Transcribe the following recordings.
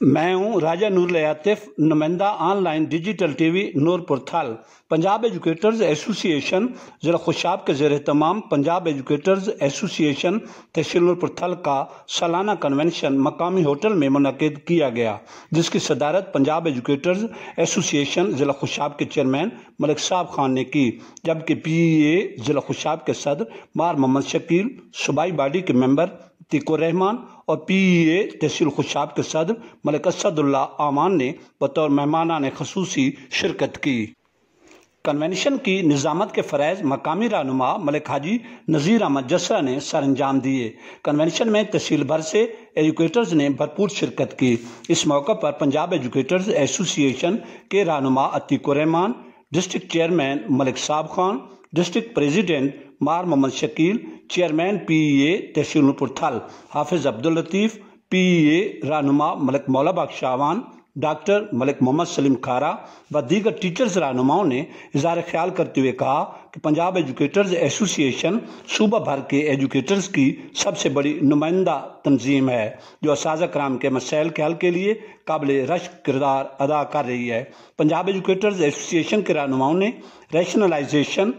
میں ہوں راجہ نور لطیف، نمائندہ on line digital T V Noorpur Thal. Punjab educators ایسوسی ایشن ضلع خوشاب کے زیر اہتمام پنجاب ایجوکیٹرز ایسوسی ایشن تحصیل نورپور تھل کا سالانہ کنونشن مقامی ہوٹل میں منعقد کیا گیا، جس کی صدارت پنجاب ایجوکیٹرز ایسوسی ایشن ضلع خوشاب کے چیئرمین ملک صاحب خان نے کی، جبکہ پی اے ضلع خوشاب کے صدر مار محمد شکیل، صوبائی باڈی کے ممبر تیکور رحمان اور پی اے تحصیل خوشاب کے صدر ملک اسد اللہ آمان نے بطور مہمانان خصوصی شرکت کی۔ کنونشن کی نظامت کے فرائض مقامی رہنما ملک حاجی نذیر احمد جسرا نے سر انجام دیے۔ کنونشن میں تحصیل بھر سے ایجوکیٹرز نے بھرپور شرکت کی۔ اس موقع پر پنجاب ایجوکیٹرز ایسوسی ایشن کے رہنما تیکور رحمان، ڈسٹرکٹ چیئرمین ملک صاحب خان، ڈسٹرکٹ پریزیڈنٹ مار محمد شکیل، چیئرمین پی اے تحصیل نورپور تھل حافظ عبداللطیف، پی اے رہنما ملک مولا بخش اعوان، ڈاکٹر ملک محمد سلیم کھارا و دیگر ٹیچرز رہنماؤں نے اظہار خیال کرتے ہوئے کہا کہ پنجاب ایجوکیٹرز ایسوسی ایشن صوبہ بھر کے ایجوکیٹرز کی سب سے بڑی نمائندہ تنظیم ہے، جو اساتذہ کرام کے مسائل کے حل کے لیے قابل رشک کردار ادا کر رہی ہے۔ پنجاب ایجوکیٹرز ایسوسی ایشن کے رہنماؤں نے ریشنلائزیشن،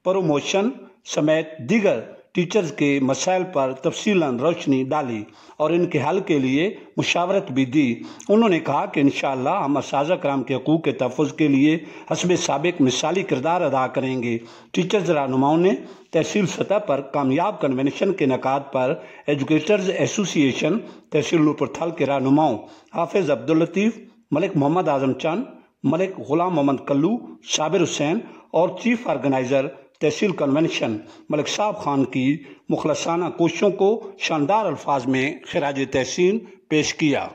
پروموشن سمیت دیگر ٹیچرز کے مسائل پر تفصیلاً روشنی ڈالی اور ان کے حل کے لیے مشاورت بھی دی۔ انہوں نے کہا کہ انشاءاللہ ہم اساتذہ کرام کے حقوق کے تحفظ کے لیے حسب سابق مثالی کردار ادا کریں گے۔ ٹیچرز رہنماؤں نے تحصیل سطح پر کامیاب کنونشن کے انعقاد پر ایجوکیٹرز ایسوسی ایشن تحصیل نورپور تھل کے رہنماؤں حافظ عبداللطیف، ملک محمد اعظم چند، ملک غلام محمد کلو، صابر حسین اور چیف آرگنائزر تحصیل کنونشن ملک صاحب خان کی مخلصانہ کوششوں کو شاندار الفاظ میں خراج تحسین پیش کیا۔